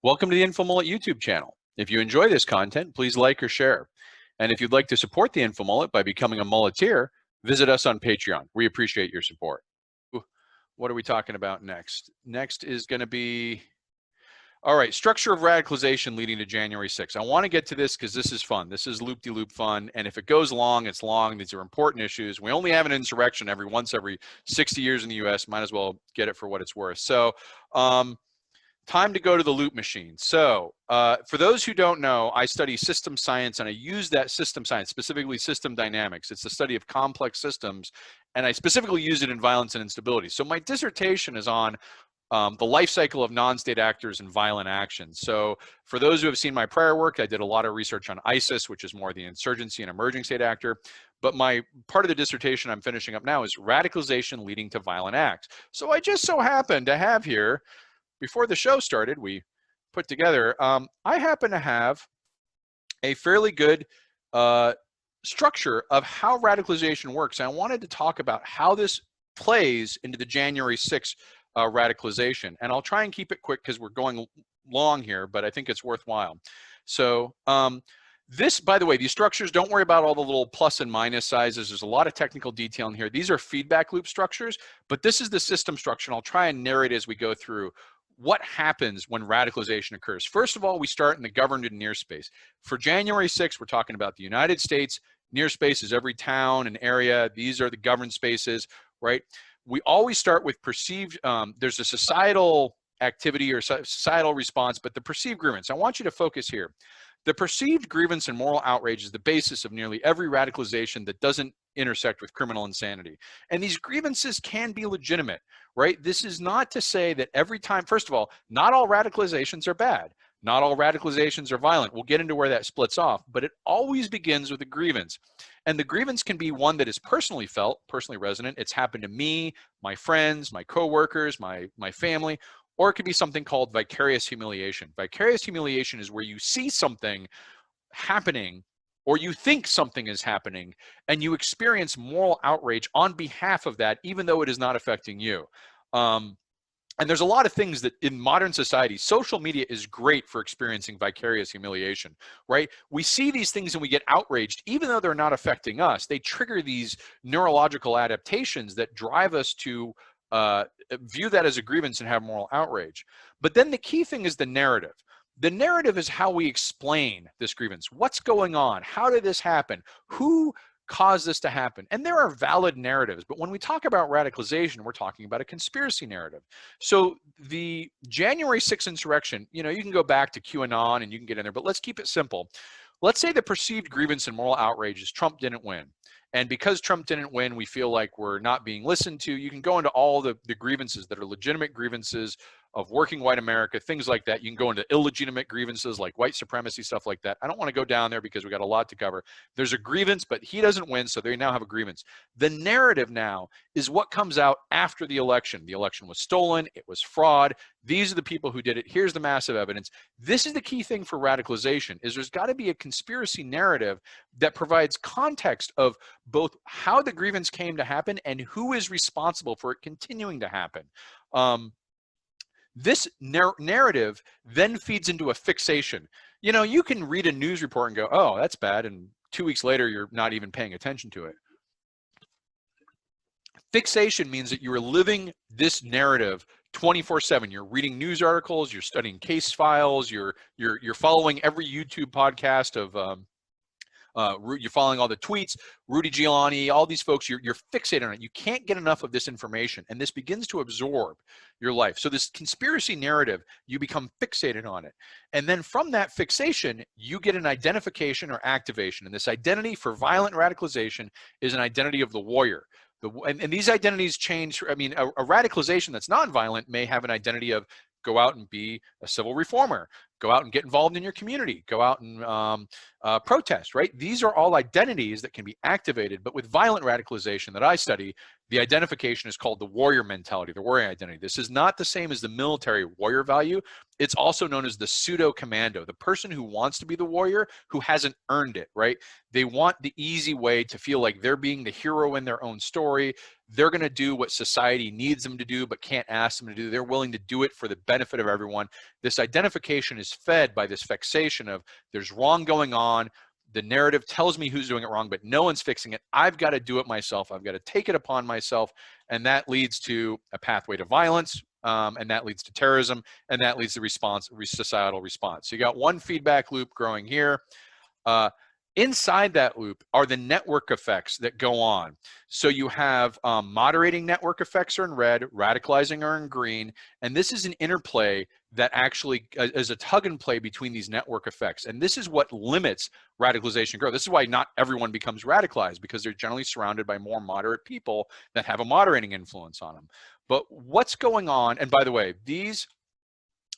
Welcome to the InfoMullet YouTube channel. If you enjoy this content, please like or share. And if you'd like to support the InfoMullet by becoming a mulleteer, visit us on Patreon. We appreciate your support. What are we talking about next? Next is going to be, all right, structure of radicalization leading to January 6th. I want to get to this because this is fun. This is loop-de-loop fun. And if it goes long, it's long. These are important issues. We only have an insurrection every 60 years in the US. Might as well get it for what it's worth. So, time to go to the loop machine. So for those who don't know, I study system science, and I use that system science, specifically system dynamics. It's the study of complex systems, and I specifically use it in violence and instability. So my dissertation is on the life cycle of non-state actors and violent actions. So for those who have seen my prior work, I did a lot of research on ISIS, which is more the insurgency and emerging state actor. But my part of the dissertation I'm finishing up now is radicalization leading to violent acts. So I just so happen to have here, before the show started, we put together, I happen to have a fairly good structure of how radicalization works. And I wanted to talk about how this plays into the January 6th radicalization. And I'll try and keep it quick because we're going long here, but I think it's worthwhile. So this, by the way, these structures, don't worry about all the little plus and minus sizes. There's a lot of technical detail in here. These are feedback loop structures, but this is the system structure, and I'll try and narrate as we go through what happens when radicalization occurs. First of all, we start in the governed and near space. For January 6th, we're talking about the United States. Near space is every town and area. These are the governed spaces, right? We always start with perceived, there's a societal activity or societal response, but the perceived grievance. I want you to focus here. The perceived grievance and moral outrage is the basis of nearly every radicalization that doesn't intersect with criminal insanity. And these grievances can be legitimate, right? This is not to say that every time, first of all, not all radicalizations are bad. Not all radicalizations are violent. We'll get into where that splits off, but it always begins with a grievance. And the grievance can be one that is personally felt, personally resonant. It's happened to me, my friends, my coworkers, my family, or it could be something called vicarious humiliation. Vicarious humiliation is where you see something happening, or you think something is happening, and you experience moral outrage on behalf of that, even though it is not affecting you. And there's a lot of things that in modern society, social media is great for experiencing vicarious humiliation, right? We see these things and we get outraged, even though they're not affecting us. They trigger these neurological adaptations that drive us to view that as a grievance and have moral outrage. But then the key thing is the narrative. The narrative is how we explain this grievance. What's going on? How did this happen? Who caused this to happen? And there are valid narratives, but when we talk about radicalization, we're talking about a conspiracy narrative. So the January 6th insurrection, you know, you can go back to QAnon and you can get in there, but let's keep it simple. Let's say the perceived grievance and moral outrage is Trump didn't win. And because Trump didn't win, we feel like we're not being listened to. You can go into all the grievances that are legitimate grievances of working white America, things like that. You can go into illegitimate grievances like white supremacy, stuff like that. I don't want to go down there because we got a lot to cover. There's a grievance, but he doesn't win, so they now have a grievance. The narrative now is what comes out after the election. The election was stolen. It was fraud. These are the people who did it. Here's the massive evidence. This is the key thing for radicalization, is there's got to be a conspiracy narrative that provides context of both how the grievance came to happen and who is responsible for it continuing to happen. This narrative then feeds into a fixation. You know, you can read a news report and go, oh, that's bad, and 2 weeks later, you're not even paying attention to it. Fixation means that you are living this narrative 24/7. You're reading news articles, you're studying case files, you're following every YouTube podcast of you're following all the tweets, Rudy Giuliani, all these folks, you're fixated on it. You can't get enough of this information, and this begins to absorb your life. So this conspiracy narrative, you become fixated on it. And then from that fixation, you get an identification or activation. And this identity for violent radicalization is an identity of the warrior. And these identities change. I mean, a radicalization that's nonviolent may have an identity of go out and be a civil reformer, go out and get involved in your community, go out and protest, right? These are all identities that can be activated, but with violent radicalization that I study, the identification is called the warrior mentality, the warrior identity. This is not the same as the military warrior value. It's also known as the pseudo commando, the person who wants to be the warrior who hasn't earned it, right? They want the easy way to feel like they're being the hero in their own story. They're going to do what society needs them to do but can't ask them to do. They're willing to do it for the benefit of everyone. This identification is fed by this fixation of there's wrong going on. The narrative tells me who's doing it wrong, but no one's fixing it. I've got to do it myself. I've got to take it upon myself. And that leads to a pathway to violence, and that leads to terrorism, and that leads to societal response. So you got one feedback loop growing here. Inside that loop are the network effects that go on. So you have moderating network effects are in red, radicalizing are in green, and this is an interplay that actually is a tug and play between these network effects. And this is what limits radicalization growth. This is why not everyone becomes radicalized, because they're generally surrounded by more moderate people that have a moderating influence on them. But what's going on, and by the way, these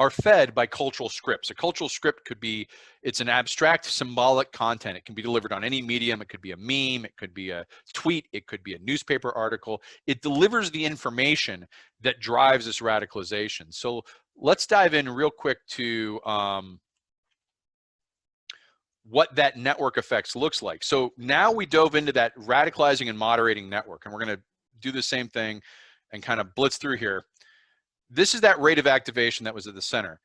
are fed by cultural scripts. A cultural script could be, it's an abstract symbolic content. It can be delivered on any medium. It could be a meme. It could be a tweet. It could be a newspaper article. It delivers the information that drives this radicalization. So let's dive in real quick to what that network effects looks like. So now we dove into that radicalizing and moderating network, and we're going to do the same thing and kind of blitz through here. This is that rate of activation that was at the center.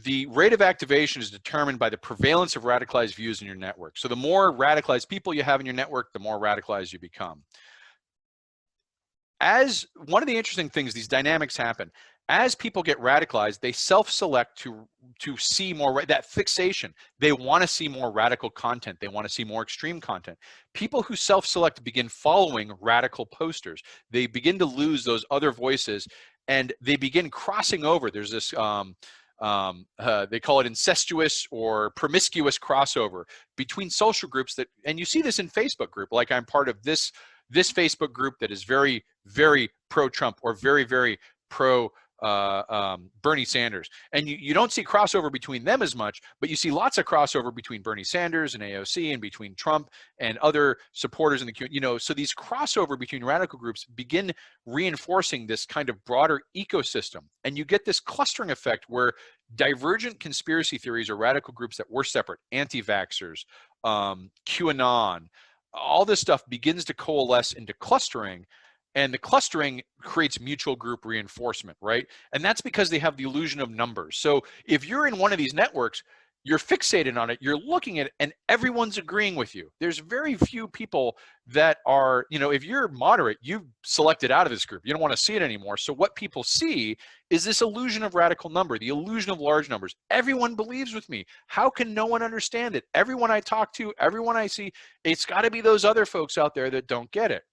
The rate of activation is determined by the prevalence of radicalized views in your network. So the more radicalized people you have in your network, the more radicalized you become. As one of the interesting things, these dynamics happen. As people get radicalized, they self-select to see more, that fixation. They want to see more radical content. They want to see more extreme content. People who self-select begin following radical posters. They begin to lose those other voices, and they begin crossing over. There's this, they call it incestuous or promiscuous crossover between social groups that, and you see this in Facebook group, like I'm part of this Facebook group that is very, very pro-Trump or very, very pro Bernie Sanders. And you don't see crossover between them as much, but you see lots of crossover between Bernie Sanders and AOC and between Trump and other supporters in the community. You know, so these crossover between radical groups begin reinforcing this kind of broader ecosystem. And you get this clustering effect where divergent conspiracy theories or radical groups that were separate, anti-vaxxers, QAnon, all this stuff begins to coalesce into clustering. And the clustering creates mutual group reinforcement, right? And that's because they have the illusion of numbers. So if you're in one of these networks, you're fixated on it, you're looking at it, and everyone's agreeing with you. There's very few people that are, you know, if you're moderate, you've selected out of this group. You don't want to see it anymore. So what people see is this illusion of radical number, the illusion of large numbers. Everyone believes with me. How can no one understand it? Everyone I talk to, everyone I see, it's got to be those other folks out there that don't get it.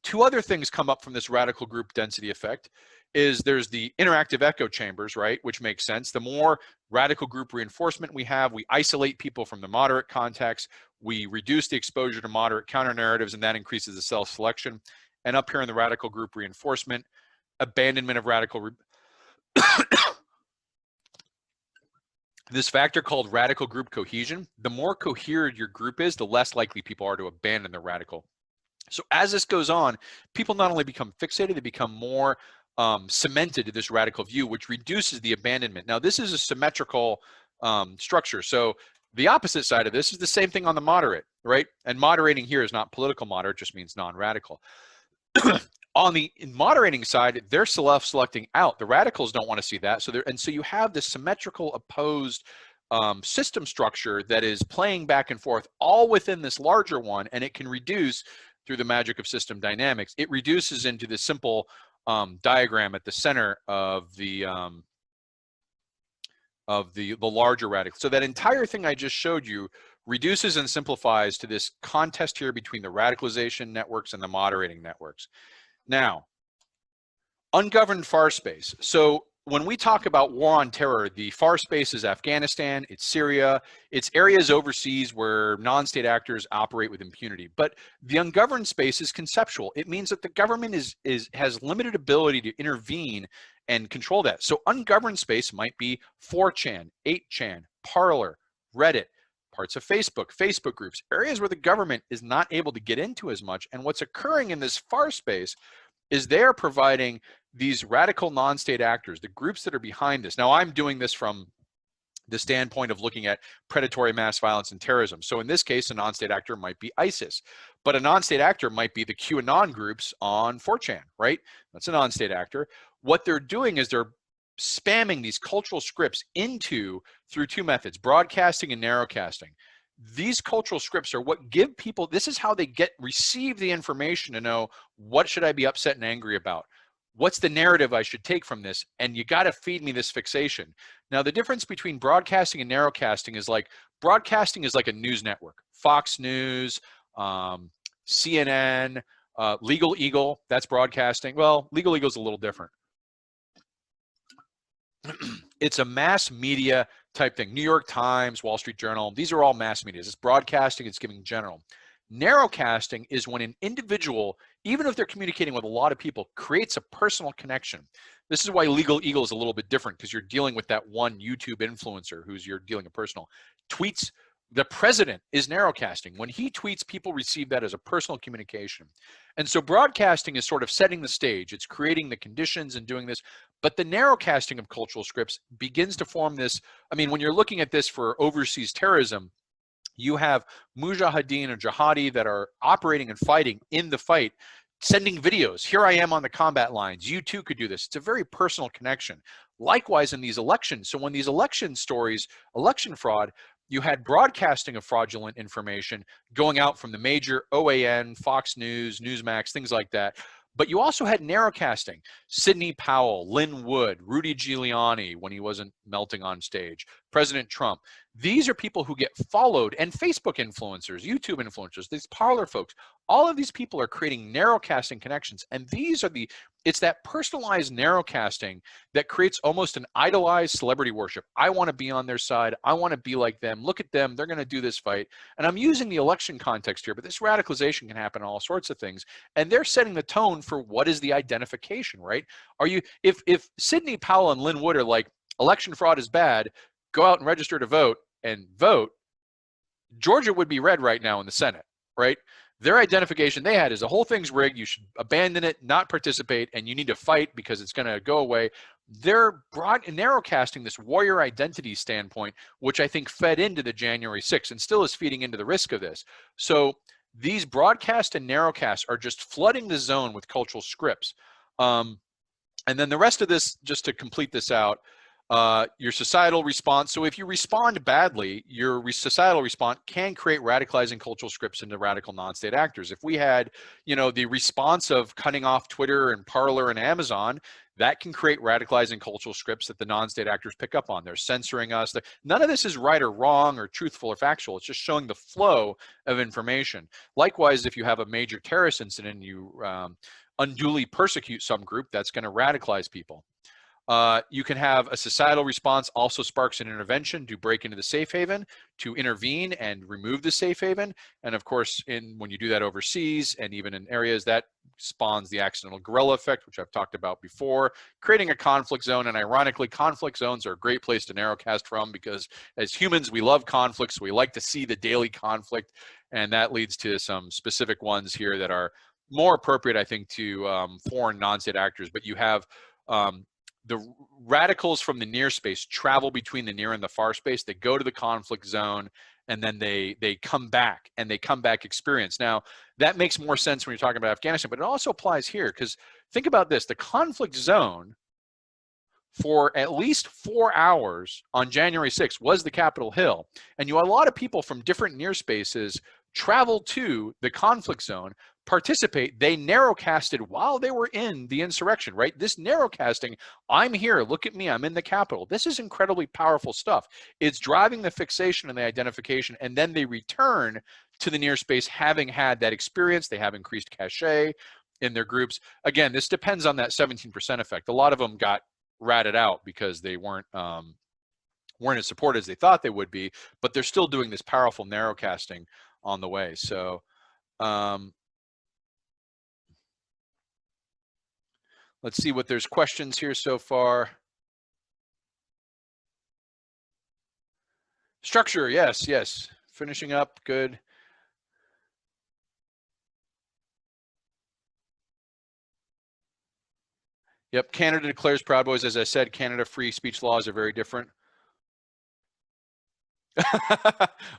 Two other things come up from this radical group density effect is there's the interactive echo chambers, right, which makes sense. The more radical group reinforcement we have, we isolate people from the moderate context, we reduce the exposure to moderate counter narratives, and that increases the self-selection. And up here in the radical group reinforcement, abandonment of radical this factor called radical group cohesion. The more coherent your group is, the less likely people are to abandon the radical. So as this goes on, people not only become fixated, they become more cemented to this radical view, which reduces the abandonment. Now, this is a symmetrical structure. So the opposite side of this is the same thing on the moderate, right? And moderating here is not political moderate, just means non-radical. On the moderating side, they're self-selecting out. The radicals don't want to see that. So you have this symmetrical opposed system structure that is playing back and forth all within this larger one, and it can reduce through the magic of system dynamics. It reduces into this simple diagram at the center of the larger radical. So that entire thing I just showed you reduces and simplifies to this contest here between the radicalization networks and the moderating networks. Now, ungoverned far space. So when we talk about war on terror, the far space is Afghanistan, it's Syria, it's areas overseas where non-state actors operate with impunity. But the ungoverned space is conceptual. It means that the government has limited ability to intervene and control that. So ungoverned space might be 4chan, 8chan, Parler, Reddit, parts of Facebook groups, areas where the government is not able to get into as much. And what's occurring in this far space is they're providing these radical non-state actors, the groups that are behind this. Now, I'm doing this from the standpoint of looking at predatory mass violence and terrorism. So in this case, a non-state actor might be ISIS, but a non-state actor might be the QAnon groups on 4chan, right? That's a non-state actor. What they're doing is they're spamming these cultural scripts through two methods, broadcasting and narrowcasting. These cultural scripts are what give people, this is how they receive the information to know, what should I be upset and angry about? What's the narrative I should take from this? And you got to feed me this fixation. Now, the difference between broadcasting and narrowcasting is like, broadcasting is like a news network, Fox News, CNN, Legal Eagle, that's broadcasting. Well, Legal Eagle's a little different. It's a mass media type thing. New York Times, Wall Street Journal, these are all mass media. It's broadcasting, it's giving general. Narrowcasting is when an individual, even if they're communicating with a lot of people, creates a personal connection. This is why Legal Eagle is a little bit different, because you're dealing with that one YouTube influencer you're dealing with personal. Tweets, the president is narrowcasting. When he tweets, people receive that as a personal communication. And so broadcasting is sort of setting the stage. It's creating the conditions and doing this. But the narrowcasting of cultural scripts begins to form this. I mean, when you're looking at this for overseas terrorism, you have mujahideen or jihadi that are operating and fighting in the fight, sending videos. Here I am on the combat lines. You too could do this. It's a very personal connection. Likewise in these elections. So when these election stories, election fraud, you had broadcasting of fraudulent information going out from the major OAN, Fox News, Newsmax, things like that. But you also had narrowcasting. Sidney Powell, Lynn Wood, Rudy Giuliani when he wasn't melting on stage, President Trump. These are people who get followed, and Facebook influencers, YouTube influencers, these Parler folks. All of these people are creating narrowcasting connections. And these are it's that personalized narrowcasting that creates almost an idolized celebrity worship. I want to be on their side. I want to be like them. Look at them. They're going to do this fight. And I'm using the election context here, but this radicalization can happen in all sorts of things. And they're setting the tone for what is the identification, right? If Sidney Powell and Lynn Wood are like, election fraud is bad, go out and register to vote and vote, Georgia would be red right now in the Senate, right? Their identification they had is the whole thing's rigged. You should abandon it, not participate, and you need to fight because it's going to go away. They're broad and narrowcasting this warrior identity standpoint, which I think fed into the January 6th and still is feeding into the risk of this. So these broadcast and narrowcasts are just flooding the zone with cultural scripts. And then the rest of this, just to complete this out, your societal response. So if you respond badly, your societal response can create radicalizing cultural scripts into radical non-state actors. If we had, the response of cutting off Twitter and Parler and Amazon, that can create radicalizing cultural scripts that the non-state actors pick up on. They're censoring us. None of this is right or wrong or truthful or factual. It's just showing the flow of information. Likewise, if you have a major terrorist incident and you unduly persecute some group, that's going to radicalize people. You can have a societal response also sparks an intervention to break into the safe haven, to intervene and remove the safe haven. And of course, when you do that overseas and even in areas, that spawns the accidental guerrilla effect, which I've talked about before, creating a conflict zone. And ironically, conflict zones are a great place to narrowcast from, because as humans, we love conflicts. We like to see the daily conflict. And that leads to some specific ones here that are more appropriate, I think, to foreign non-state actors. But you have the radicals from the near space travel between the near and the far space. They go to the conflict zone, and then they come back, and they come back experienced. Now, that makes more sense when you're talking about Afghanistan, but it also applies here, because think about this. The conflict zone for at least 4 hours on January 6th was the Capitol Hill. And you had a lot of people from different near spaces travel to the conflict zone, participate. They narrowcasted while they were in the insurrection, right? This narrowcasting, I'm here, look at me, I'm in the Capitol. This is incredibly powerful stuff. It's driving the fixation and the identification, and then they return to the near space having had that experience. They have increased cachet in their groups. Again, this depends on that 17% effect. A lot of them got ratted out because they weren't as supported as they thought they would be, but they're still doing this powerful narrowcasting on the way. So let's see what there's questions here so far. Structure, yes. Finishing up, good. Yep, Canada declares Proud Boys. As I said, Canada free speech laws are very different.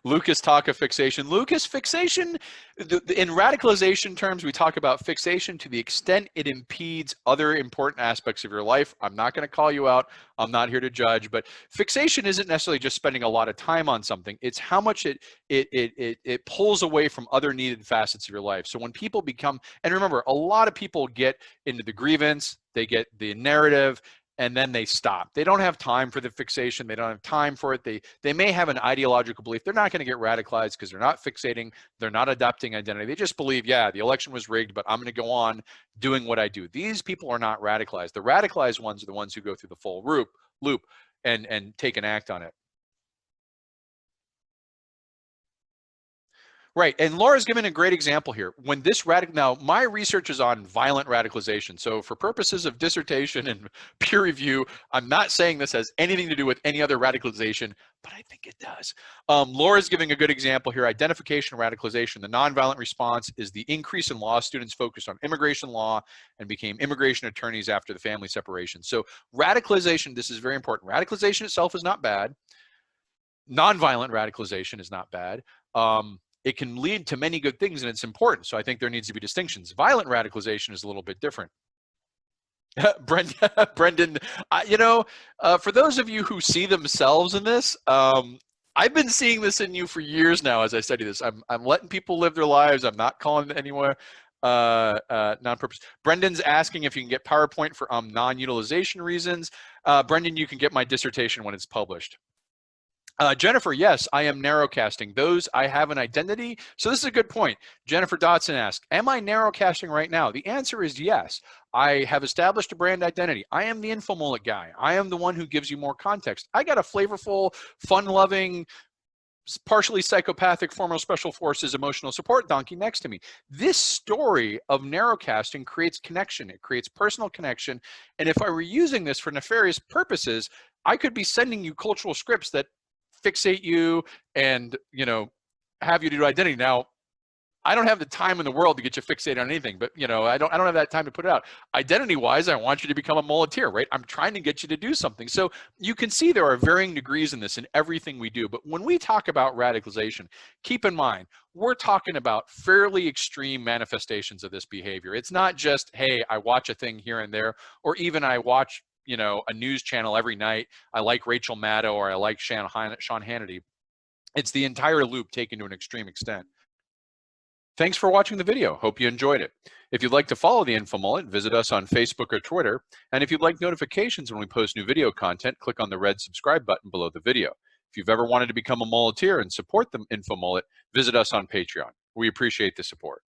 Lucas talk of fixation. Lucas, fixation, in radicalization terms, we talk about fixation to the extent it impedes other important aspects of your life. I'm not going to call you out. I'm not here to judge, but fixation isn't necessarily just spending a lot of time on something. It's how much it pulls away from other needed facets of your life. So when people become, and remember, a lot of people get into the grievance, they get the narrative, and then they stop. They don't have time for the fixation. They don't have time for it. They may have an ideological belief. They're not going to get radicalized because they're not fixating. They're not adopting identity. They just believe, yeah, the election was rigged, but I'm going to go on doing what I do. These people are not radicalized. The radicalized ones are the ones who go through the full loop and take an act on it. Right, and Laura's given a great example here. When this now my research is on violent radicalization. So for purposes of dissertation and peer review, I'm not saying this has anything to do with any other radicalization, but I think it does. Laura's giving a good example here. Identification and radicalization. The nonviolent response is the increase in law students focused on immigration law and became immigration attorneys after the family separation. So radicalization, this is very important. Radicalization itself is not bad. Nonviolent radicalization is not bad. It can lead to many good things, and it's important. So I think there needs to be distinctions. Violent radicalization is a little bit different. Brendan, for those of you who see themselves in this, I've been seeing this in you for years now as I study this. I'm letting people live their lives. I'm not calling anywhere non-purpose. Brendan's asking if you can get PowerPoint for non-utilization reasons. Brendan, you can get my dissertation when it's published. Jennifer, yes, I am narrowcasting. Those, I have an identity. So this is a good point. Jennifer Dotson asked, am I narrowcasting right now? The answer is yes. I have established a brand identity. I am the infomullet guy. I am the one who gives you more context. I got a flavorful, fun-loving, partially psychopathic former special forces emotional support donkey next to me. This story of narrowcasting creates connection. It creates personal connection. And if I were using this for nefarious purposes, I could be sending you cultural scripts that fixate you and, have you do identity. Now, I don't have the time in the world to get you fixated on anything, but I don't have that time to put it out. Identity wise, I want you to become a muleteer, right? I'm trying to get you to do something. So you can see there are varying degrees in this in everything we do. But when we talk about radicalization, keep in mind, we're talking about fairly extreme manifestations of this behavior. It's not just, hey, I watch a thing here and there, or even I watch a news channel every night. I like Rachel Maddow or I like Sean Hannity. It's the entire loop taken to an extreme extent. Thanks for watching the video. Hope you enjoyed it. If you'd like to follow the Infomullet, visit us on Facebook or Twitter. And if you'd like notifications when we post new video content, click on the red subscribe button below the video. If you've ever wanted to become a muleteer and support the Infomullet, visit us on Patreon. We appreciate the support.